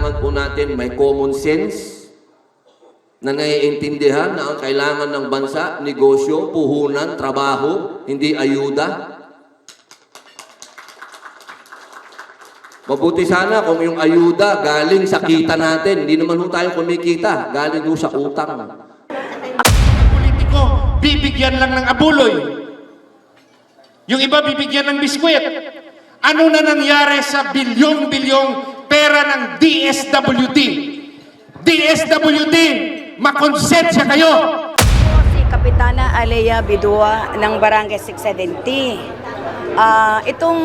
kailangan po natin may common sense na naiintindihan na ang kailangan ng bansa, negosyo, puhunan, trabaho, hindi ayuda. Mabuti sana kung yung ayuda galing sa kita natin. Hindi naman ho tayo kumikita, galing ho sa utang. Politiko, bibigyan lang ng abuloy. Yung iba bibigyan ng biskwit. Ano na nangyari sa bilyong-bilyong pera ng DSWD? DSWD, makonsensya kayo! Si Kapitana Alea Bidua ng Barangay 670. Itong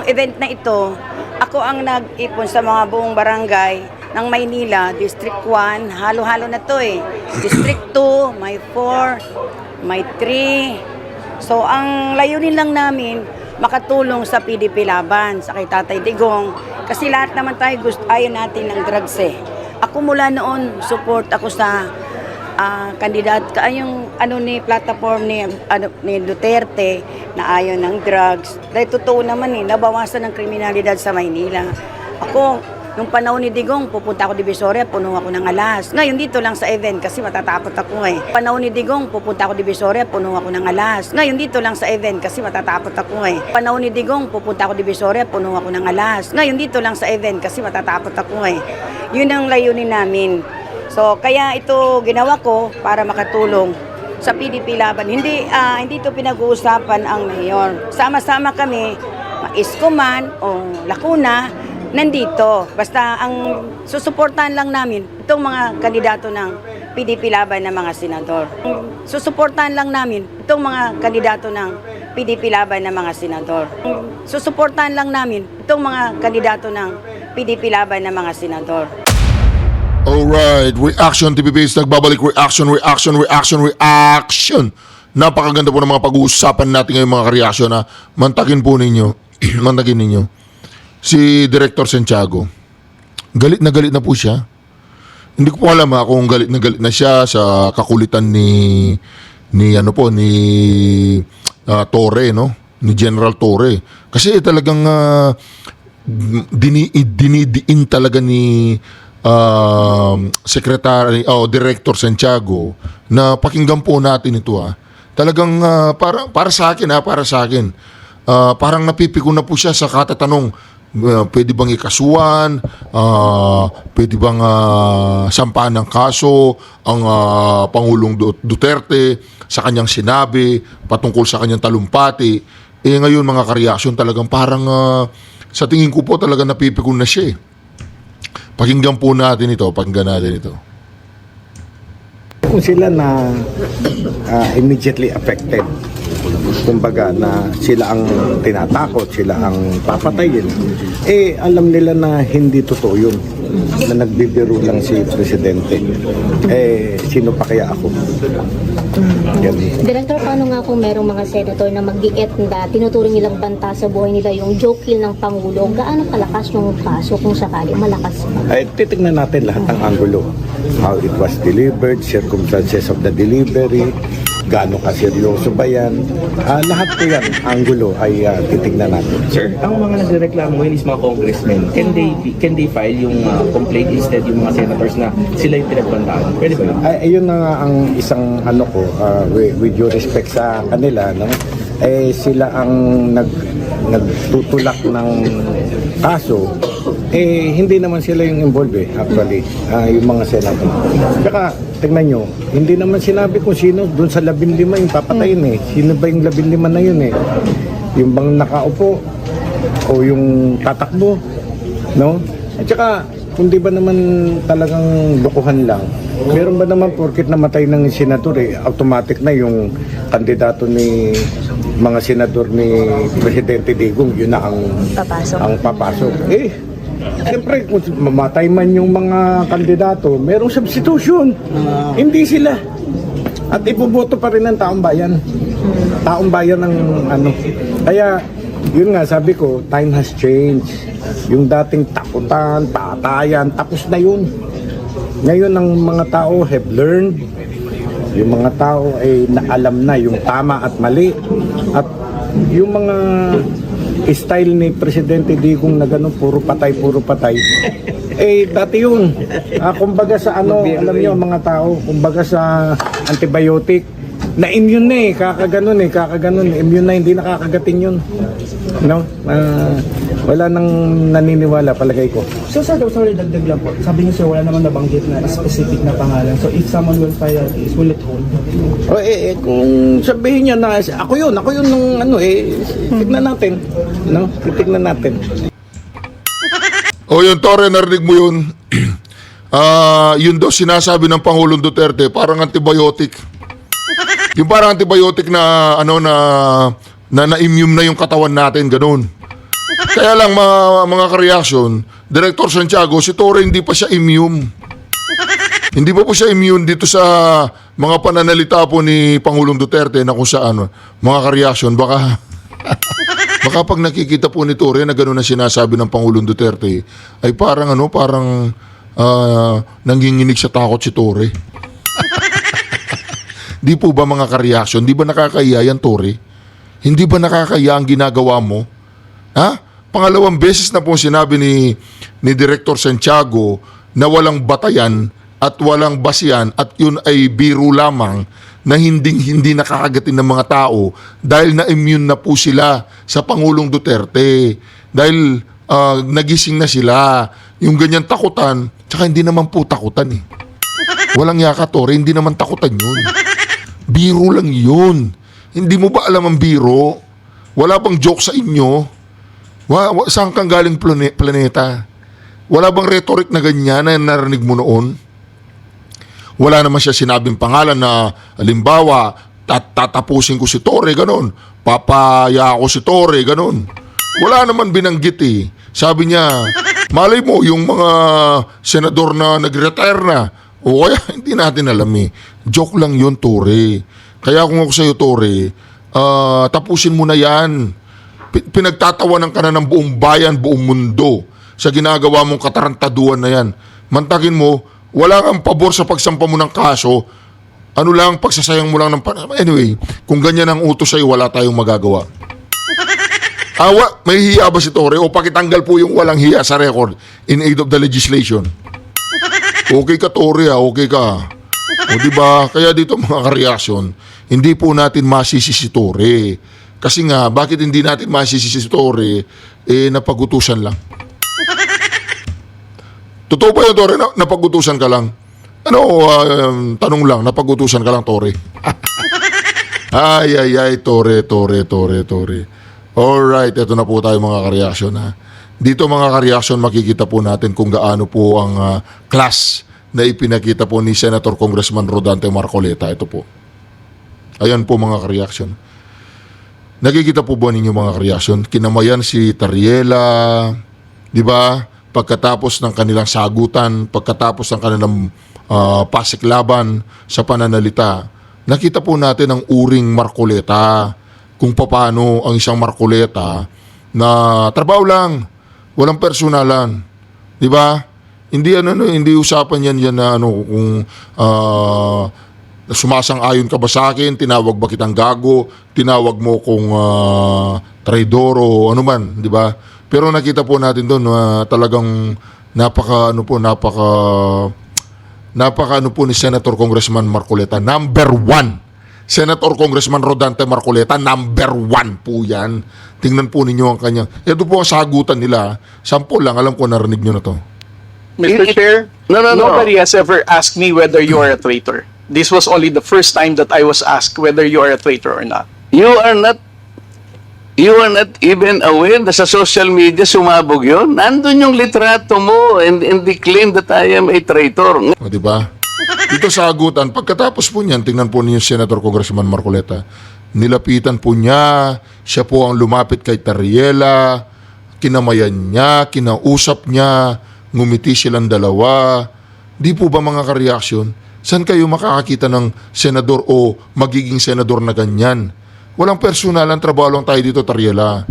event na ito, ako ang nag-ipon sa mga buong barangay ng Maynila, District 1, halo-halo na to eh. District 2, may 4, may 3. So ang layunin lang namin, makatulong sa PDP laban, sa kay Tatay Digong. Kasi lahat naman tayo ayaw natin ng drugs eh. Ako mula noon, support ako sa yung ni platform ni Duterte na ayaw ng drugs. Dahil totoo naman nabawasan ng kriminalidad sa Maynila. Ako, nung panahon ni Digong, pupunta ako Divisoria, puno ako ng alas. Ngayon dito lang sa event kasi matatakot ako eh. Panahon ni Digong, pupunta ako Divisoria, puno ako ng alas. Ngayon dito lang sa event kasi matatakot ako eh. Panahon ni Digong, pupunta ako Divisoria, puno ako ng alas. Ngayon dito lang sa event kasi matatakot ako eh. Yun ang layunin namin. So, kaya ito ginawa ko para makatulong sa PDP laban. Hindi ito pinag-uusapan ang mayor. Sama-sama kami, Isko man o Lacuna, nandito. Basta ang susuportahan lang namin itong mga kandidato ng PDP laban ng mga senador. Susuportahan lang namin itong mga kandidato ng PDP laban ng mga senador. Susuportahan lang namin itong mga kandidato ng PDP laban ng mga senador. Alright, Reaction TV Base, nagbabalik. Reaction. Napakaganda po ng mga pag-uusapan natin ngayon mga kareaksyon na mantakin po ninyo. Mantakin ninyo. Si Director Santiago, galit na po siya. Hindi ko po alam kung galit na siya sa kakulitan ni Torre, no? Ni General Torre. Kasi talagang dinidiin talaga ni Secretary Director Santiago na pakinggan po natin ito Talagang para sa akin parang napipiko na po siya sa katatanong, pwede bang ikasuhan, pwede bang sampahan ng kaso ang Pangulong Duterte sa kanyang sinabi patungkol sa kanyang talumpati. Ngayon mga kareaksyon, talagang parang sa tingin ko po talaga napipiko na siya Pakinggan natin ito. Kung sila na immediately affected, kumbaga na sila ang tinatakot, sila ang papatayin, alam nila na hindi totoo yun, na nagbibiro lang si Presidente. Sino pa kaya ako? Director, paano nga kung merong mga senator na mag-iet na tinuturing nilang banta sa buhay nila yung joke kill ng Pangulo? Gaano kalakas yung kaso kung sakali malakas pa? Titignan natin lahat ng angulo. How it was delivered, circumstances of the delivery, gaano kaseryoso ba yan. Lahat po yan, angulo ay titignan natin. Sir, ang mga nagreklamo ngayon is mga congressmen. Can they file yung complaint instead yung mga senators na sila yung pinagbantaan? Pwede ba yun? Ayun na nga ang isang with due respect sa kanila, no? Sila ang nagtutulak ng kaso. Hindi naman sila yung involved actually, yung mga senator. Tsaka, tingnan nyo, hindi naman sinabi kung sino doon sa 15 yung papatayin Sino ba yung 15 na yun Yung bang nakaupo o yung tatakbo, no? At tsaka, kung di ba naman talagang lokohan lang, meron ba naman porkit namatay ng senador automatic na yung kandidato ni mga senador ni Presidente Digong, yun na ang papasok. Siyempre, kung mamatay man yung mga kandidato, merong substitution. Hindi sila. At ipoboto pa rin ng taong bayan. Taong bayan ng Kaya, yun nga, sabi ko, time has changed. Yung dating takutan, patayan, tapos na yun. Ngayon, ang mga tao have learned. Yung mga tao ay naalam na yung tama at mali. At yung mga style ni Presidente Digong na gano'n, puro patay. Dati yun. Kumbaga sa ano, alam niyo mga tao, kumbaga sa antibiotic, na-immune na kakaganon, immune na, hindi nakakagating yun. No? Wala nang naniniwala, palagay ko. So sir, sorry, dagdag lang po. Sabi niyo sir, wala naman nabanggit na specific na pangalan. So if someone will file a case, will it hold? Kung sabihin niya na, ako yun nung tignan natin. No? Titignan natin. O yun, Torre, narinig mo yun. Yun daw sinasabi ng Pangulong Duterte, parang antibiotic. Yung parang antibiotic na na-immune na yung katawan natin, ganun. Kaya lang mga ka-reaction, Director Santiago, si Torre hindi pa siya immune. Hindi pa po siya immune dito sa mga pananalita po ni Pangulong Duterte na kung saan, mga ka-reaction, baka pag nakikita po ni Torre na gano'n na sinasabi ng Pangulong Duterte, ay parang nanginginig sa takot si Torre. Di po ba mga ka-reaction, di ba nakakahiya yan, Torre? Hindi ba nakakahiya ang ginagawa mo? Ha? Pangalawang beses na po sinabi ni Director Santiago na walang batayan at walang basihan at yun ay biro lamang na hindi nakakagatin ng mga tao dahil na-immune na po sila sa Pangulong Duterte. Dahil nagising na sila. Yung ganyan takutan, tsaka hindi naman po takutan eh. Walang yaka, Torre, hindi naman takutan yun. Biro lang yun. Hindi mo ba alam ang biro? Wala bang joke sa inyo? Saan kang galing planeta? Wala bang rhetoric na ganyan na narinig mo noon? Wala naman siya sinabing pangalan na halimbawa, tatapusin ko si Torre, ganon. Papaya ako si Torre, ganon. Wala naman binanggit eh. Sabi niya, malay mo yung mga senador na nag-retire na, o kaya hindi natin alam eh. Joke lang yun, Torre. Kaya kung ako sa'yo, Torre, tapusin mo na yan. Pinagtatawanan ka na ng buong bayan, buong mundo sa ginagawa mong katarantaduan na yan. Mantakin mo, wala kang pabor sa pagsampa mo ng kaso, pagsasayang mo lang ng Anyway, kung ganyan ang utos sa'yo, wala tayong magagawa. May hiya ba si Torre? O pakitanggal po yung walang hiya sa record in aid of the legislation. Okay ka, Torre, okay ka. O diba? Kaya dito mga ka-reaction, hindi po natin masisi si Torre. Kasi nga, bakit hindi natin masisi si Torre? Napagutusan lang. Totoo ba yun, Torre? Napagutusan ka lang? Tanong lang, napagutusan ka lang, Torre? ay, Torre. Alright, eto na po tayo mga ka-reaction ha. Dito mga ka-reaction, makikita po natin kung gaano po ang class na ipinakita po ni Senator Congressman Rodante Marcoleta. Ito po. Ayan po mga ka-reaction. Nakikita po ba ninyo mga ka-reaction? Kinamayan si Tariela, di ba? Pagkatapos ng kanilang sagutan, pagkatapos ng kanilang pasiklaban sa pananalita, nakita po natin ang uring Marcoleta, kung paano ang isang Marcoleta na trabaho lang, walang personalan, di ba? Hindi usapan yan na kung sumasang-ayon ka ba sa akin, tinawag ba kitang gago, tinawag mo kung traidor o ano man, di ba? Pero nakita po natin doon talagang napaka ni Senator Congressman Marcoleta, number 1. Senator Congressman Rodante Marcoleta, number 1 po yan. Tingnan po ninyo ang kanyang. Ito po ang sagutan nila. Sample lang, alam ko narinig nyo na to. Mr. Chair, nobody has ever asked me whether you are a traitor. This was only the first time that I was asked whether you are a traitor or not. You are not even aware na sa social media sumabog yun. Nandun yung litrato mo and the claim that I am a traitor. O, diba? Dito sagutan, pagkatapos po niyan, tingnan po ninyo Senator Congressman Marcoleta, nilapitan po niya, siya po ang lumapit kay Tariela, kinamayan niya, kinausap niya, ngumiti silang dalawa. Di po ba mga ka-reaction? Saan kayo makakakita ng senador o magiging senador na ganyan? Walang personal, ang trabaho lang tayo dito, Tariela.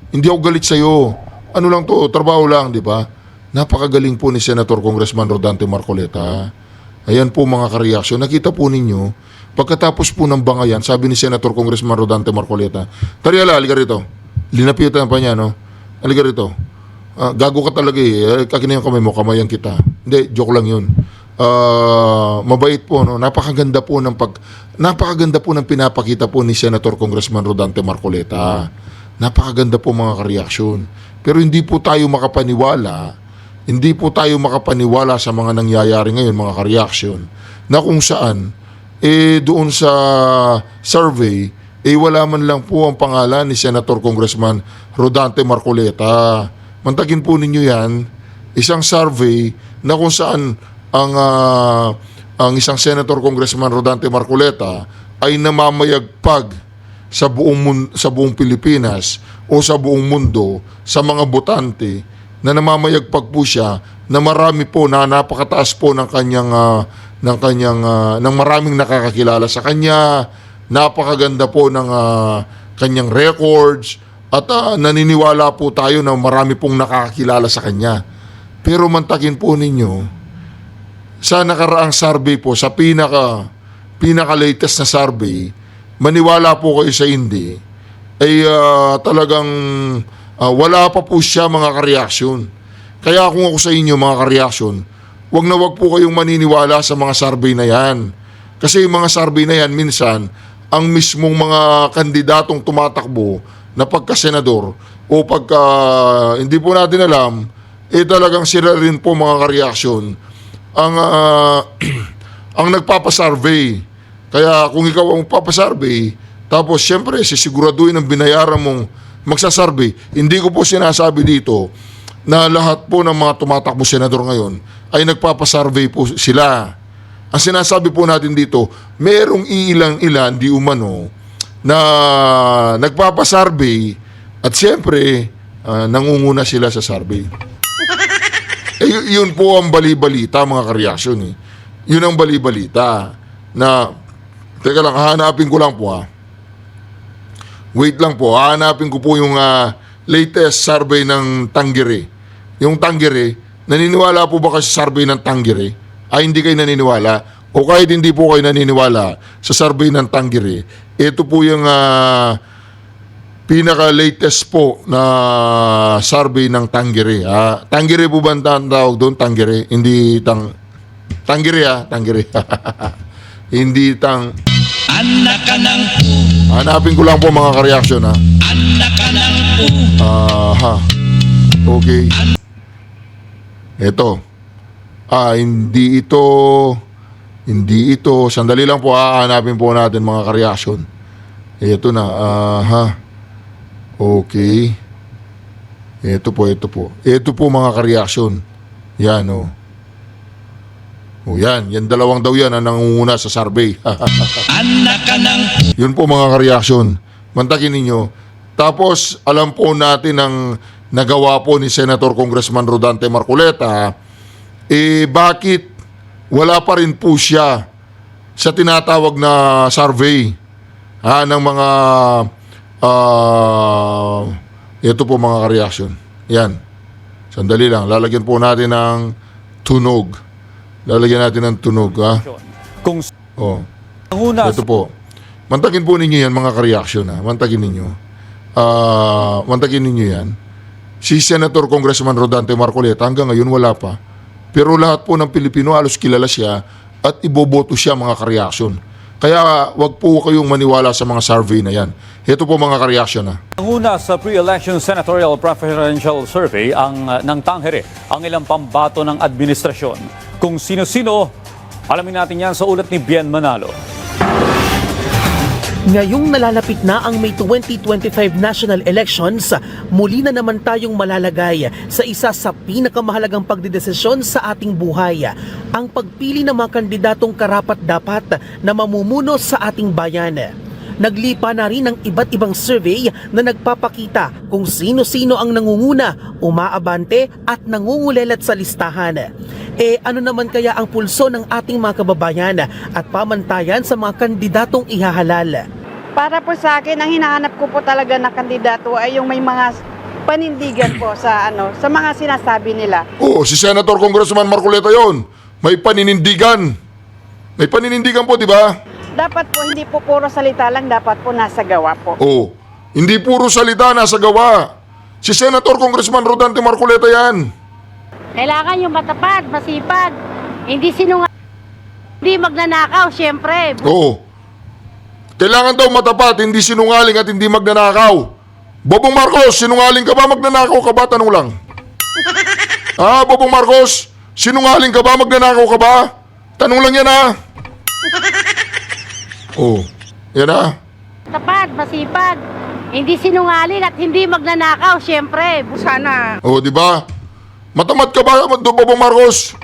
Hindi ako galit sa'yo. Ano lang to, trabaho lang, di ba? Napakagaling po ni Senator Congressman Rodante Marcoleta. Ayan po mga ka-reaction. Nakita po ninyo, pagkatapos po ng bangayan, sabi ni Senator Congressman Rodante Marcoleta, Tariela, halika rito. linapitan pa niya, no? Halika rito. Gago ka talaga eh. Kakina yung kamay mo, kamayan kita. Hindi, joke lang yun. Mabait po, no? Napakaganda po ng pinapakita po ni Senator Congressman Rodante Marcoleta. Napakaganda po mga kareaksyon. Pero hindi po tayo makapaniwala sa mga nangyayari ngayon, mga kareaksyon, na kung saan, doon sa survey, wala man lang po ang pangalan ni Senator Congressman Rodante Marcoleta. Mantagin po ninyo yan, isang survey na kung saan ang isang Senator Congressman Rodante Marcoleta ay namamayagpag sa buong Pilipinas o sa buong mundo sa mga botante na namamayagpag po siya na marami po na napakataas po ng maraming nakakakilala sa kanya, napakaganda po ng kanyang records at naniniwala po tayo na marami pong nakakakilala sa kanya. Pero mantakin po ninyo, sa nakaraang survey po, sa pinaka-latest na survey, maniwala po kayo sa hindi, talagang wala pa po siya mga kareaksyon. Kaya kung ako sa inyo mga kareaksyon, wag po kayong maniniwala sa mga survey na yan. Kasi yung mga survey na yan, minsan, ang mismong mga kandidatong tumatakbo na pagka-senador o pagka hindi po natin alam, talagang sila rin po mga kareaksyon ang nagpapasurvey. Kaya kung ikaw ang papasurvey, tapos siyempre sisiguraduhin ang binayaran mong magsasurvey, hindi ko po sinasabi dito na lahat po ng mga tumatakbo senador ngayon ay nagpapasurvey po sila. Ang sinasabi po natin dito, merong ilang-ilan di umano na nagpapasurvey at siyempre nangunguna sila sa survey. Yun po ang bali-balita mga kareaksyon eh. Yun ang bali-balita na, teka lang, hahanapin ko lang po Wait lang po, hahanapin ko po yung latest survey ng Tangere. Yung Tangere, naniniwala po ba kayo sa survey ng Tangere? Hindi kayo naniniwala? O kahit hindi po kayo naniniwala sa survey ng Tangere, ito po yung pinaka-latest po na survey ng Tangere. Tangere po ba ang tawag doon? Tangere. Hindi Tangere Tangere. Hindi Anak ka ng hanapin ko lang po mga kareaksyon anak ka ng Okay. Ito. Hindi ito. Sandali lang po, hanapin po natin mga kareaksyon. Ito na. Okay. Ito po. Ito po mga kareaksyon. Yan yan. Yan dalawang daw yan ang nangunguna sa survey. anak ka ng Yun po mga kareaksyon. Mantakin ninyo. Tapos, alam po natin ang nagawa po ni Senator Congressman Rodante Marcoleta, bakit wala pa rin po siya sa tinatawag na survey ng mga ito po mga kareaksyon. Yan. Sandali lang. Lalagyan po natin ng tunog. Ito po. Mantagin po ninyo yan mga kareaksyon. Mantagin ninyo. Mantagin ninyo yan. Si Senator Congressman Rodante Marcoleta hanggang ngayon wala pa. Pero lahat po ng Pilipino halos kilala siya at iboboto siya mga kareaksyon. Kaya wag po kayong maniwala sa mga survey na yan. Ito po mga kareaksyon Una sa pre-election senatorial preferential survey ng Tangere ang ilang pambato ng administrasyon. Kung sino-sino, alamin natin yan sa ulat ni Bien Manalo. Ngayong nalalapit na ang May 2025 national elections, muli na naman tayong malalagay sa isa sa pinakamahalagang pagdedesisyon sa ating buhay, ang pagpili ng mga kandidatong karapat-dapat na mamumuno sa ating bayan. Naglipa na rin ang iba't ibang survey na nagpapakita kung sino-sino ang nangunguna, umaabante at nangungulelat sa listahan. Ano naman kaya ang pulso ng ating mga kababayan at pamantayan sa mga kandidatong ihahalal? Para po sa akin, ang hinahanap ko po talaga na kandidato ay yung may mga panindigan po sa mga sinasabi nila. Si Senator Congressman Marcoleta yon. May paninindigan. May paninindigan po, di ba? Dapat po hindi po puro salita lang, dapat po nasa gawa po. Hindi puro salita, nasa gawa. Si Senator Congressman Rodante Marcoleta yan. Kailangan yung matapat, masipag, hindi hindi magnanakaw, syempre. Oo. Kailangan daw matapat, hindi sinungaling at hindi magnanakaw. Bobong Marcos, sinungaling ka ba? Magnanakaw ka ba? Tanong lang. Bobong Marcos, sinungaling ka ba? Magnanakaw ka ba? Tanong lang yan Oh, yan Tapat, masipag, hindi sinungaling at hindi magnanakaw, syempre. Sana. Oh, di ba? Matamat ka ba, Bobong Marcos?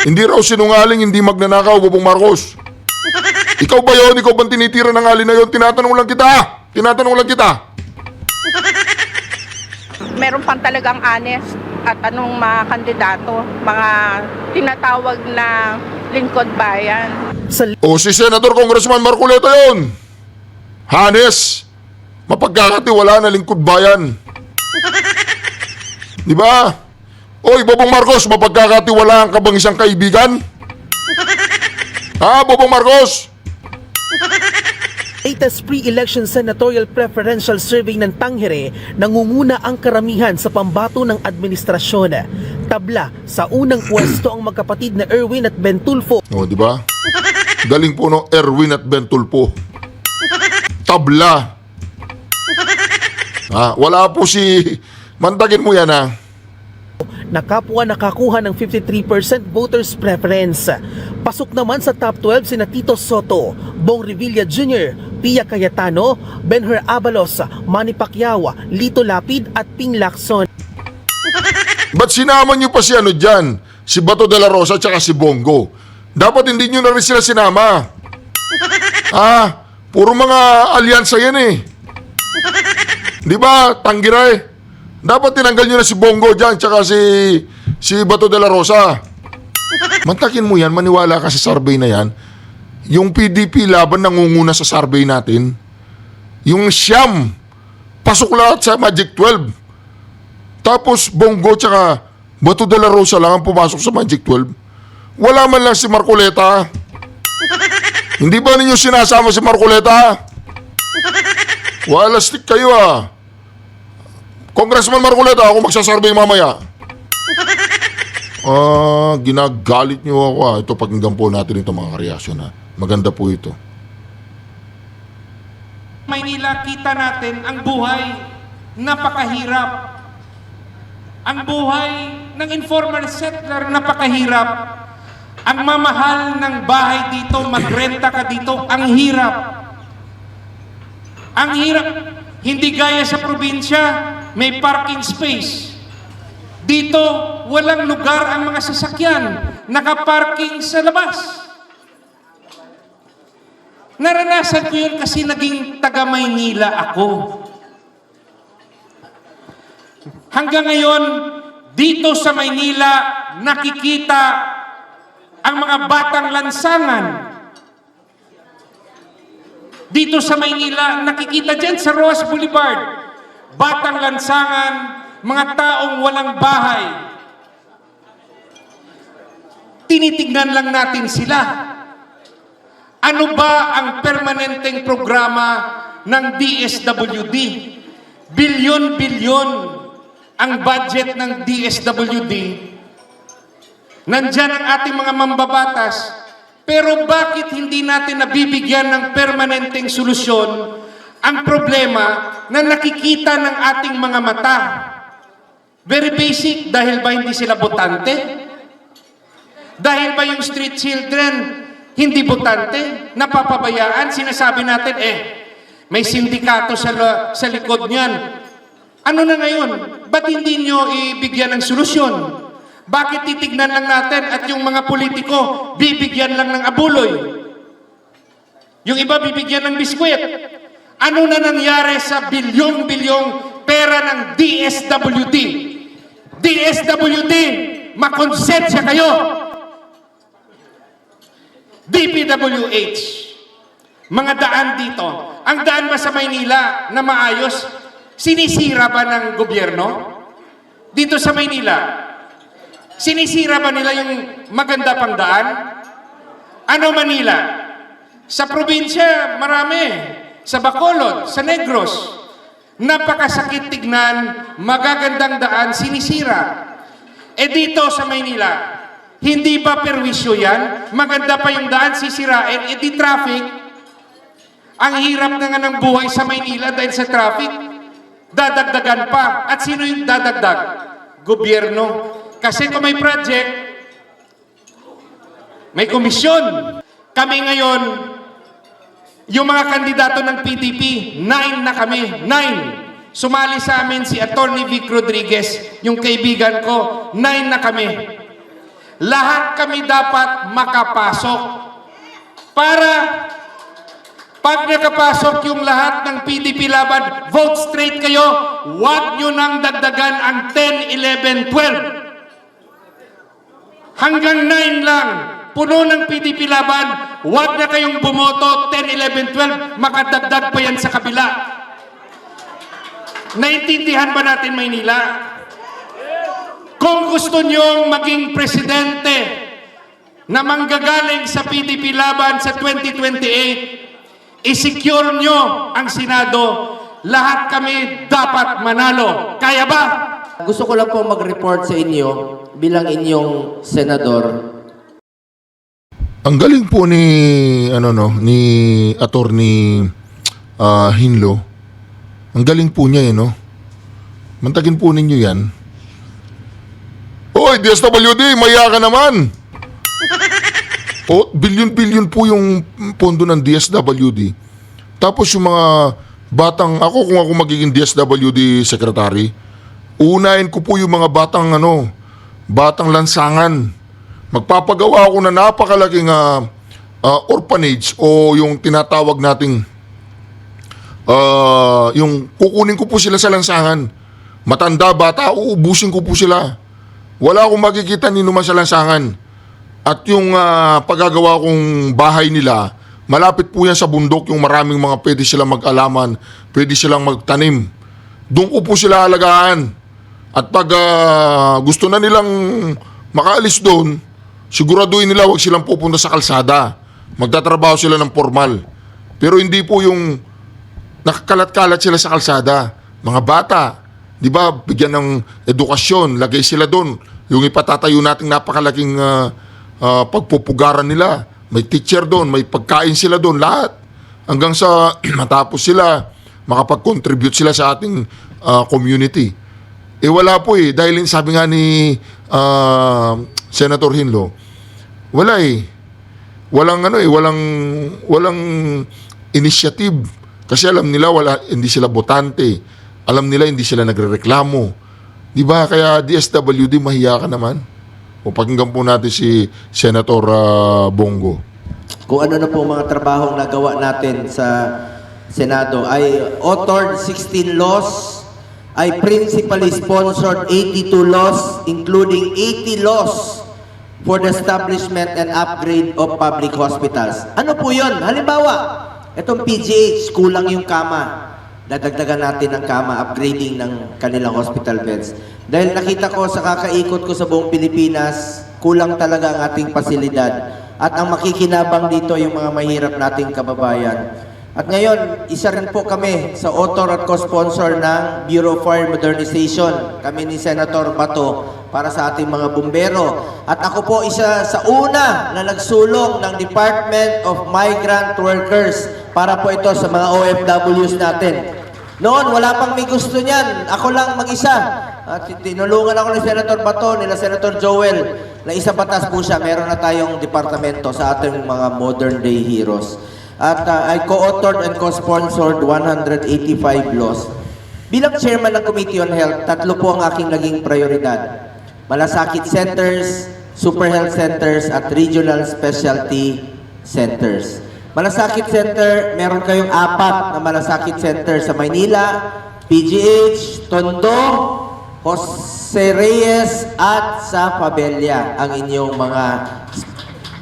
Hindi raw sinungaling, hindi magnanakaw, Bobong Marcos. Ikaw ba yun? Ikaw bang tinitira ng alin na yun? Tinatanong lang kita. Meron pang talagang honest at mga kandidato, mga tinatawag na lingkod bayan. Si Senator Congressman Marcoleta yun. Hanes, mapagkakatiwala na lingkod bayan. Di ba? Oy, Bobong Marcos, mapagkakatiwalaan ka bang isang kaibigan? Bobong Marcos? Latest pre-election senatorial preferential survey ng Tangere, nangunguna ang karamihan sa pambato ng administrasyon. Tabla, sa unang pwesto ang magkapatid na Erwin at Ben Tulfo. Di ba? Galing po no, Erwin at Ben Tulfo. Tabla. Wala po si... Mantagin mo yan Nakapwa nakakuha ng 53% voters preference. Pasok naman sa top 12 sina Tito Soto, Bong Revilla Jr., Pia Cayetano, Benher Abalos, Manny Pacquiao, Lito Lapid at Ping Lacson. Ba't sinama nyo pa si dyan? Si Bato de la Rosa at si Bongo. Dapat hindi nyo na rin sila sinama. Puro mga alyansa yan Di ba, Tanggiray? Dapat tinanggal nyo na si Bongo dyan tsaka si Bato de la Rosa. Mantakin mo yan, maniwala ka sa survey na yan. Yung PDP laban nangunguna sa survey natin. Yung Siyam, pasok lahat sa Magic 12. Tapos Bongo tsaka Bato de la Rosa lang ang pumasok sa Magic 12. Wala man lang si Marcoleta. Hindi ba ninyo sinasama si Marcoleta? Wala stick kayo Congressman Marcoleta, ako magsasurvey mamaya. Ginagalit niyo ako Ito, pakinggan po natin ito mga kareasyon Maganda po ito. Maynila, kita natin ang buhay napakahirap. Ang buhay ng informal settler napakahirap. Ang mamahal ng bahay dito, magrenta ka dito, ang hirap. Ang hirap. Hindi gaya sa probinsya, may parking space. Dito, walang lugar ang mga sasakyan. Nakaparking sa labas. Naranasan ko yun kasi naging taga Maynila ako. Hanggang ngayon, dito sa Maynila, nakikita ang mga batang lansangan. Dito sa Maynila, nakikita dyan sa Roas Boulevard, batang lansangan, mga taong walang bahay. Tinitignan lang natin sila. Ano ba ang permanenteng programa ng DSWD? Bilyon-bilyon ang budget ng DSWD. Nandyan ang ating mga mambabatas. Pero bakit hindi natin nabibigyan ng permanenteng solusyon ang problema na nakikita ng ating mga mata? Very basic, dahil ba hindi sila botante? Dahil ba yung street children hindi botante? Napapabayaan? Sinasabi natin, may sindikato sa likod niyan. Ano na ngayon? Ba't hindi nyo ibigyan ng solusyon? Bakit titignan lang natin at yung mga politiko bibigyan lang ng abuloy? Yung iba bibigyan ng biskwit. Ano na nangyari sa bilyong-bilyong pera ng DSWD? DSWD, makonsensya kayo! DPWH, mga daan dito. Ang daan ba sa Maynila na maayos, sinisira ba ng gobyerno? Dito sa Maynila, sinisira ba nila yung maganda pang daan? Ano Manila? Sa probinsya, marami. Sa Bacolod, sa Negros. napakasakit tignan, magagandang daan, sinisira. Dito sa Maynila, hindi ba perwisyo yan? Maganda pa yung daan, sisirain, di traffic. Ang hirap na nga ng buhay sa Maynila dahil sa traffic. Dadagdagan pa. At sino yung dadagdag? Gobyerno. Kasi kung may project, may komisyon. Kami ngayon, yung mga kandidato ng PDP, 9 na kami. 9. Sumali sa amin si Attorney Vic Rodriguez, yung kaibigan ko, 9 na kami. Lahat kami dapat makapasok. Para pag nakapasok yung lahat ng PDP laban, vote straight kayo, huwag nyo nang dagdagan ang 10, 11, 12. Hanggang 9 lang. Puno ng PDP laban, huwag na kayong bumoto 10, 11, 12, makadagdag pa yan sa kabila. Naintindihan ba natin Maynila? Kung gusto nyong maging presidente na manggagaling sa PDP laban sa 2028, isecure nyo ang Senado, lahat kami dapat manalo. Kaya ba? Gusto ko lang po mag-report sa inyo bilang inyong senador. Ang galing po ni ni Attorney Hinlo. Ang galing po niya no. Mantagin po ninyo 'yan. Oy, DSWD, maya ka naman. Bilyon-bilyon po yung pondo ng DSWD. Tapos yung mga batang, kung ako magiging DSWD secretary, unahin ko po yung mga batang lansangan. Magpapagawa ako na napakalaking orphanage o yung tinatawag nating yung kukunin ko po sila sa lansangan. Matanda, bata, uubusin ko po sila. Wala akong makikita ni naman sa lansangan. At yung paggagawa kong bahay nila, malapit po yan sa bundok, yung maraming mga pwede silang mag-alaman, pwede silang magtanim. Doon ko po sila alagaan. At pag gusto na nilang makaalis doon, siguraduhin nila wag silang pupunta sa kalsada. Magtatrabaho sila ng formal. Pero hindi po yung nakakalat-kalat sila sa kalsada. Mga bata, di ba, bigyan ng edukasyon, lagay sila doon. Yung ipatatayo nating napakalaking pagpupugaran nila. May teacher doon, may pagkain sila doon, lahat. Hanggang sa matapos sila, makapag-contribute sila sa ating community. Wala po dahil sabi nga ni Senator Hinlo, wala walang initiative kasi alam nila hindi sila botante, alam nila hindi sila nagrereklamo, di ba? Kaya DSWD, mahiya ka naman. O pakinggan po natin si Senator Bongo. Kung ano na po mga trabahong nagawa natin sa Senado, ay authored 16 laws, ay principally sponsored 82 laws, including 80 laws for the establishment and upgrade of public hospitals. Ano po yun? Halimbawa, itong PGH, kulang yung kama. Dadagdagan natin ng kama, upgrading ng kanilang hospital beds. Dahil nakita ko sa kakaikot ko sa buong Pilipinas, kulang talaga ang ating pasilidad. At ang makikinabang dito yung mga mahirap nating kababayan. At ngayon, isa rin po kami sa author at co-sponsor ng Bureau of Fire Modernization. Kami ni Senator Bato para sa ating mga bumbero. At ako po isa sa una na nagsulong ng Department of Migrant Workers para po ito sa mga OFWs natin. Noon, wala pang may gusto niyan. Ako lang mag-isa. At tinulungan ako ni Senator Bato, nila Senator Joel, na isa patas po siya. Meron na tayong departamento sa ating mga modern day heroes. At I co-authored and co-sponsored 185 laws. Bilang chairman ng Committee on Health, 3 po ang aking naging prioridad. Malasakit centers, super health centers, at regional specialty centers. Malasakit center, meron kayong 4 na malasakit center sa Maynila, PGH, Tondo, Jose Reyes, at sa Pabella, ang inyong mga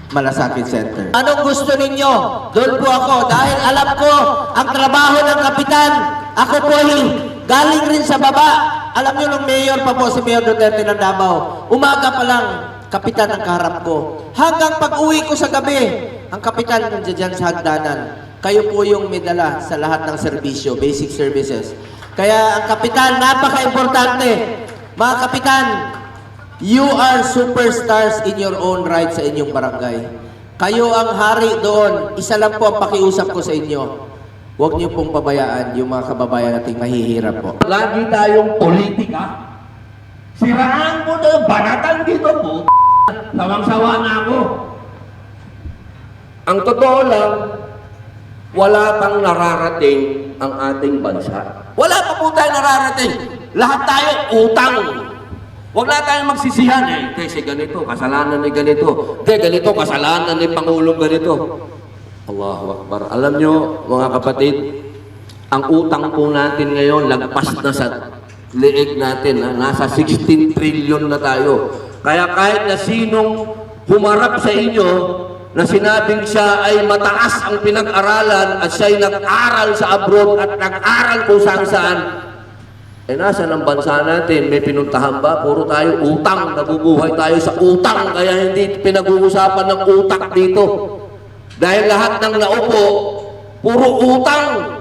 malasakit center. Anong gusto ninyo? Doon po ako dahil alam ko ang trabaho ng kapitan. Ako po galing rin sa baba. Alam nyo nung mayor pa po si Mayor Duterte ng Davao, umaga pa lang kapitan ang kaharap ko. Hanggang pag-uwi ko sa gabi, ang kapitan nandiyan sa hagdanan. Kayo po yung may dala sa lahat ng serbisyo, basic services. Kaya ang kapitan, napaka-importante. Mga kapitan, you are superstars in your own right sa inyong barangay. Kayo ang hari doon. Isa lang po ang pakiusap ko sa inyo. Huwag niyo pong pabayaan yung mga kababayan nating mahihirap po. Lagi tayong politika. Siraan mo na yung banatan dito po. Sawang-sawa na ako. Ang totoo lang, wala pang nararating ang ating bansa. Wala pa po tayo nararating. Lahat tayo utang. Huwag na tayong magsisihan. Kasi ganito, kasalanan ni ganito. Ganito, kasalanan ni Pangulong ganito. Allahu Akbar. Alam nyo, mga kapatid, ang utang po natin ngayon, lagpas na sa liig natin. Nasa 16 trillion na tayo. Kaya kahit na sinong humarap sa inyo, na sinabing siya ay mataas ang pinag-aralan at siya ay nag-aral sa abroad at nag-aral kung saan-saan, nasa ng bansa natin, may pinuntahan ba? Puro tayo utang, nabubuhay tayo sa utang, kaya hindi pinag-uusapan ng utak dito. Dahil lahat ng naupo, puro utang.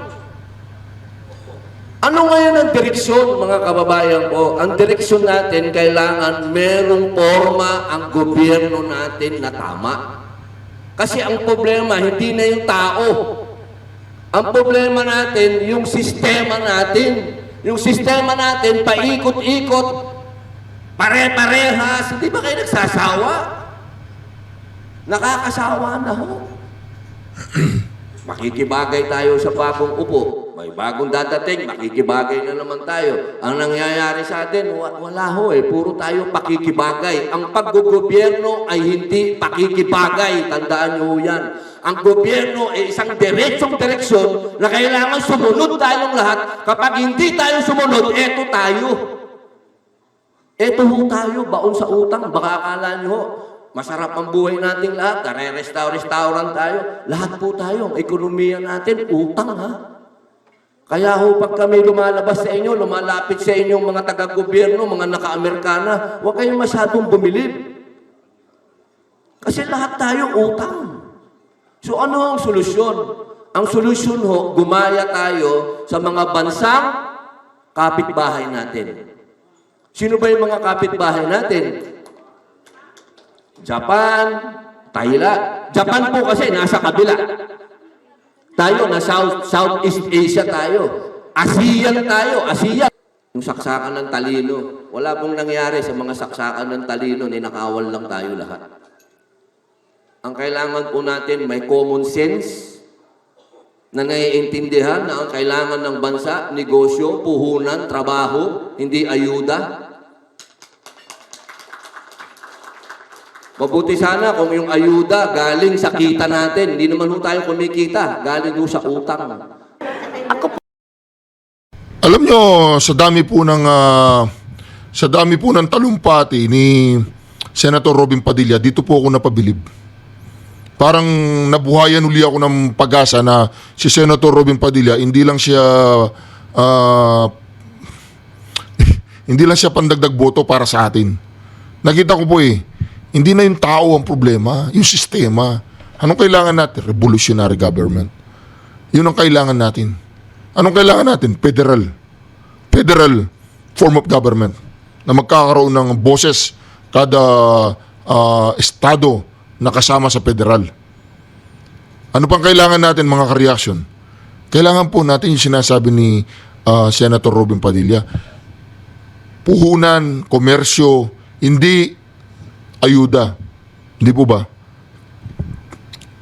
Ano ngayon ang direksyon, mga kababayan ko? Ang direksyon natin, kailangan merong forma ang gobyerno natin na tama. Kasi ang problema, hindi na yung tao. Ang problema natin, yung sistema natin. Yung sistema natin, paikot-ikot, pare-parehas. Hindi ba kayo nagsasawa? Nakakasawa na ho. Makikibagay tayo sa bagong upo. May bagong dadating, makikibagay na naman tayo. Ang nangyayari sa atin, wala ho eh. Puro tayo pakikibagay. Ang paggogobyerno ay hindi pakikibagay. Tandaan nyo yan. Ang gobyerno ay isang direksyon na kailangan sumunod tayong lahat. Kapag hindi tayo sumunod, eto tayo. Eto ho tayo, baon sa utang. Baka akala nyo ho, masarap ang buhay nating lahat. Restaurant tayo. Lahat po tayo. Ang ekonomiya natin, utang ha. Kaya ho, pag kami lumalabas sa inyo, lumalapit sa inyong mga taga-gobyerno, mga naka-Amerikana, huwag kayong masyadong bumilib. Kasi lahat tayo utang. So ano ang solusyon? Ang solusyon ho, gumaya tayo sa mga bansang kapitbahay natin. Sino ba yung mga kapitbahay natin? Japan, Thailand. Japan po kasi nasa kabila. Tayo na Southeast Asia tayo. ASEAN tayo, ASEAN. Yung saksakan ng talino. Wala pong nangyari sa mga saksakan ng talino, ninakawal lang tayo lahat. Ang kailangan po natin, may common sense na naiintindihan na ang kailangan ng bansa, negosyo, puhunan, trabaho, hindi ayuda. Mabuti sana kung yung ayuda galing sa kita natin. Hindi naman ho tayo kumikita. Galing ho sa utang. Alam nyo, sa dami po ng talumpati ni Senator Robin Padilla, dito po ako napabilib. Parang nabuhayan uli ako ng pag-asa na si Senator Robin Padilla, hindi lang siya pandagdag boto para sa atin. Nakita ko po hindi na yung tao ang problema, yung sistema. Anong kailangan natin? Revolutionary government. Yun ang kailangan natin. Anong kailangan natin? Federal form of government na magkakaroon ng boses kada estado na kasama sa federal. Ano pang kailangan natin, mga ka-reaction? Kailangan po natin yung sinasabi ni Senator Robin Padilla. Puhunan, komersyo, hindi ayuda. Hindi po ba?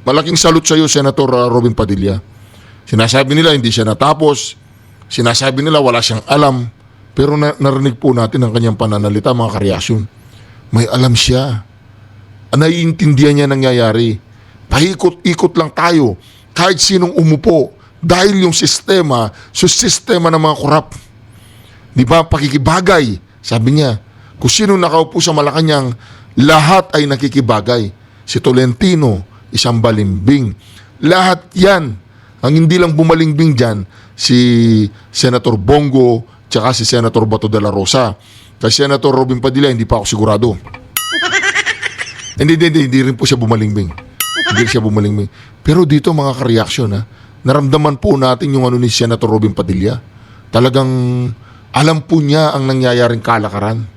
Malaking salute sa iyo, Senator Robin Padilla. Sinasabi nila hindi siya natapos. Sinasabi nila wala siyang alam. Pero narinig po natin ang kanyang pananalita, mga kareaksyon. May alam siya. Naiintindihan niya nangyayari. Paikot-ikot lang tayo. Kahit sinong umupo. Dahil yung sistema ng mga korap. Di ba? Pakikibagay. Sabi niya, kung sino nakaupo sa Malacanang, lahat ay nakikibagay. Si Tolentino, isang balimbing. Lahat yan. Ang hindi lang bumalingbing dyan, si Senator Bongo, tsaka si Senator Bato de la Rosa. Kasi Senator Robin Padilla, hindi pa ako sigurado. Hindi rin po siya bumalingbing. Hindi siya bumalingbing. Pero dito, mga ka-reaction, naramdaman po natin yung ano ni Senator Robin Padilla. talagang alam po niya ang nangyayaring kalakaran.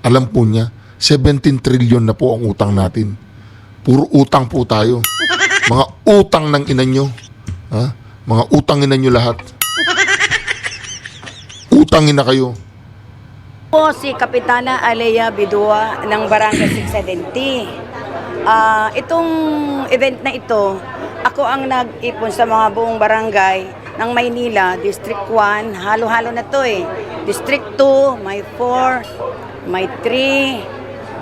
Alam po niya, 17 trillion na po ang utang natin. Puro utang po tayo. Mga utang ng ina nyo. Ha? Mga utang ina nyo lahat. Utangin na kayo. Po si Kapitana Alea Bidua ng Barangay 670. Itong event na ito, ako ang nag-ipon sa mga buong barangay ng Maynila, District 1, halo-halo na to eh. District 2, may 4, may 3.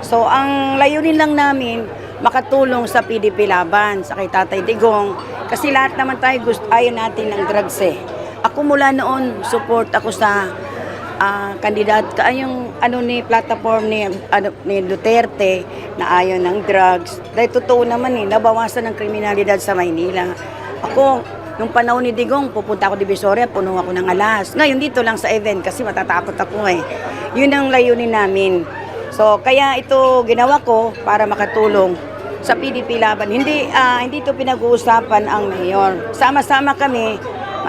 So ang layunin lang namin, makatulong sa PDP laban sa kay Tatay Digong. Kasi lahat naman tayo ayaw natin ng drugs eh. Ako mula noon, support ako sa kandidat yung ni platform ni Duterte na ayaw ng drugs. Dahil totoo naman nabawasan ng kriminalidad sa Maynila. Ako, nung panahon ni Digong, pupunta ako Divisoria, puno ako ng alas. Ngayon dito lang sa event kasi matatakot ako eh. Yun ang layunin namin. So kaya ito ginawa ko para makatulong sa PDP laban. Hindi ito pinag-uusapan ang mayor. Sama-sama kami,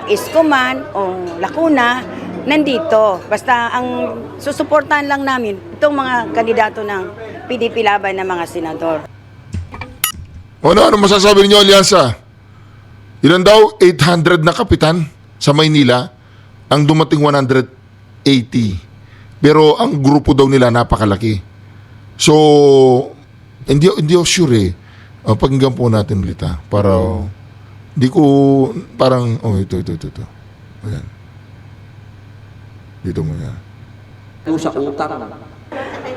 Isko man o Lacuna, nandito. Basta ang susuportahan lang namin itong mga kandidato ng PDP laban ng mga senador. Ano masasabi niyo, Alyansa? Ilan daw 800 na kapitan sa Maynila, ang dumating 180. Pero ang grupo daw nila napakalaki. So, hindi ako sure eh. Pakinggan po natin ulit para di ko parang ito. Ayan. Dito mo yan. Sa utang.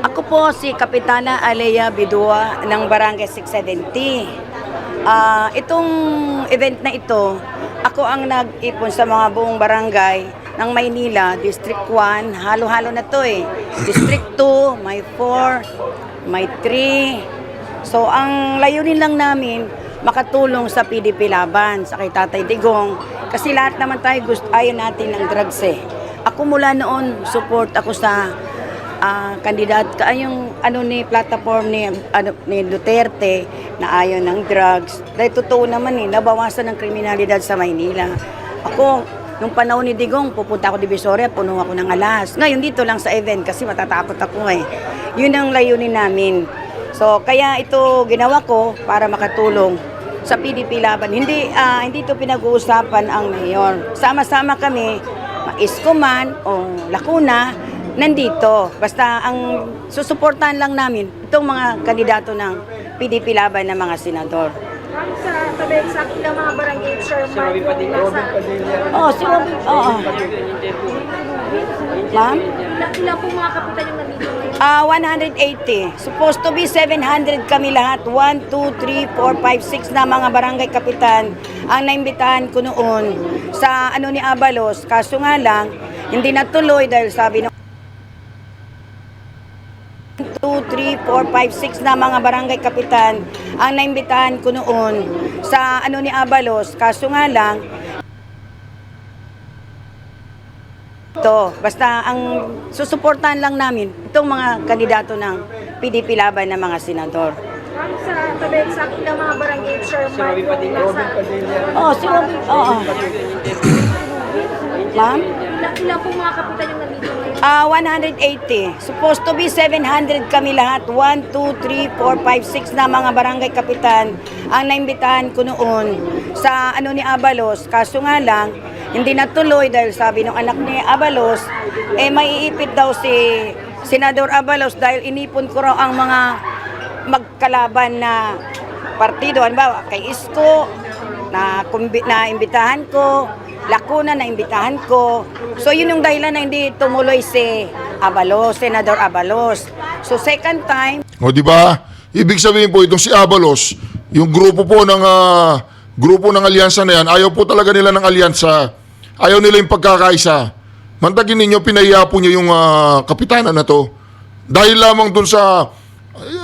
Ako po si Kapitana Alea Bidua ng Barangay 670. Itong event na ito, ako ang nag-ipon sa mga buong barangay ng Maynila, District 1, halo-halo na to eh. District 2, may 4, may 3. So ang layunin lang namin, makatulong sa PDP laban sa kay Tatay Digong. Kasi lahat naman tayo ayaw natin ng drugs eh. Ako mula noon, support ako sa kandidat yung ni platform ni Duterte na ayaw ng drugs. Dahil totoo naman nabawasan ng kriminalidad sa Maynila. Ako, nung panahon ni Digong, pupunta ako Divisoria, puno ako ng alas. Ngayon dito lang sa event kasi matatakot ako eh. Yun ang layunin namin. So kaya ito ginawa ko para makatulong sa PDP laban. Hindi ito pinag-uusapan ang mayor. Sama-sama kami, Isko man o Lacuna, nandito. Basta ang susuportahan lang namin itong mga kandidato ng PDP laban ng mga senador. Sa tabi sa ilang mga barangay, Sir Mark, Si Robin. Ma'am? Ilang po mga kapitan yung nandito ngayon? 180. Supposed to be 700 kami lahat. 1, 2, 3, 4, 5, 6 na mga barangay kapitan ang naimbitahan ko noon sa ni Abalos. Kaso nga lang, hindi natuloy dahil sabi ng 2, 3, 4, 5, 6 na mga barangay kapitan ang naimbitahan ko noon sa ni Abalos. Kaso nga lang, basta ang susuportahan lang namin itong mga kandidato ng PDP laban ng mga senador. Sa tabi sa ilang mga barangay, Sir Mark, Si Robin. Ma'am? Ilang po mga kapitan yung nandito ngayon? 180. Supposed to be 700 kami lahat. 1, 2, 3, 4, 5, 6 na mga barangay kapitan ang naimbitahan ko noon sa ni Abalos. Kaso nga lang, hindi natuloy dahil sabi ng anak ni Abalos, maiipit daw si Senador Abalos dahil inipon ko raw ang mga magkalaban na partido. Halimbawa, kay Isko, na imbitahan ko, Lacuna na imbitahan ko. So yun yung dahilan na hindi tumuloy si Abalos, Senador Abalos. So second time. Di ba? Ibig sabihin po itong si Abalos, yung grupo po ng alyansa na yan, ayaw po talaga nila ng alyansa. Ayaw nila yung pagkakaisa. Mantagin ninyo, pinahiya po niya yung kapitanan na to. Dahil lamang dun sa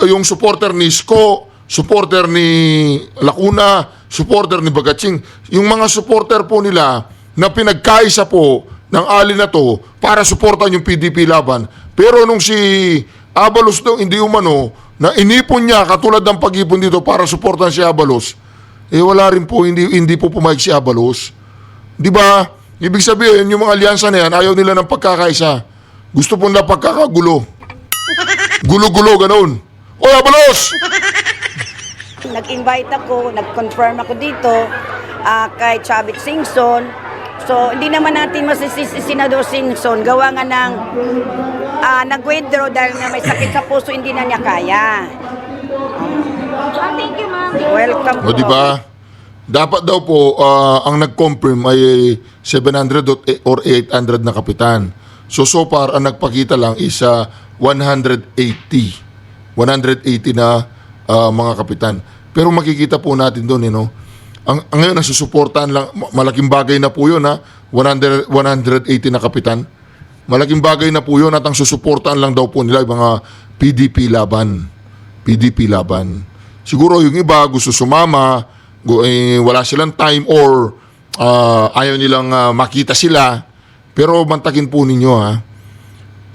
yung supporter ni Isko, supporter ni Lacuna, supporter ni Bagatsing. Yung mga supporter po nila na pinagkaisa po ng alin na to para suportan yung PDP laban. Pero nung si Abalos daw hindi umano, na inipon niya katulad ng pag-ipon dito para suportan si Abalos, wala rin po, hindi po pumayag si Abalos. Di ba? Ibig sabihin, yung mga alyansa na yan, ayaw nila ng pagkakaisa. Gusto po nila pagkakagulo. Gulo-gulo, ganun. O, Abalos! Nag-invite ako, nag-confirm ako dito kay Chavit Singson. So, hindi naman natin masisisi si Senador Singson. Gawa nga ng nag-withdraw dahil nga may sakit sa puso, hindi na niya kaya. Thank you, ma'am. Welcome O, di ba? Dapat daw po, ang nag-confirm ay 700 or 800 na kapitan. So far, ang nagpakita lang is 180. 180 na mga kapitan. Pero makikita po natin doon, ang ngayon, nasusuportahan lang, malaking bagay na po yun, 180 na kapitan. Malaking bagay na po yun at ang susuportahan lang daw po nila yung mga PDP laban. PDP laban. Siguro yung iba gusto sumama, wala silang time or ayaw nilang makita sila. Pero mantakin po ninyo,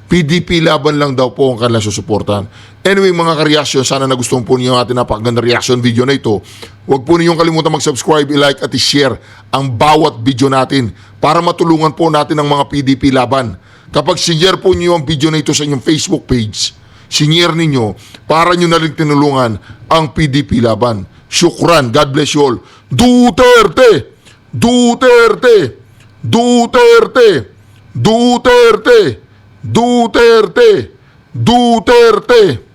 PDP laban lang daw po ang kanilang susuportahan. Anyway, mga ka-reaction, sana nagustuhan po ninyo ating napakaganda reaction video na ito. Huwag po ninyong kalimutan mag-subscribe, i-like at i-share ang bawat video natin para matulungan po natin ang mga PDP laban. Kapag sinyer po niyo ang video na ito sa inyong Facebook page, sinyer ninyo para nyo na rin tinulungan ang PDP laban. Syukran. God bless you all. Duterte! Duterte! Duterte! Duterte! Duterte! Duterte!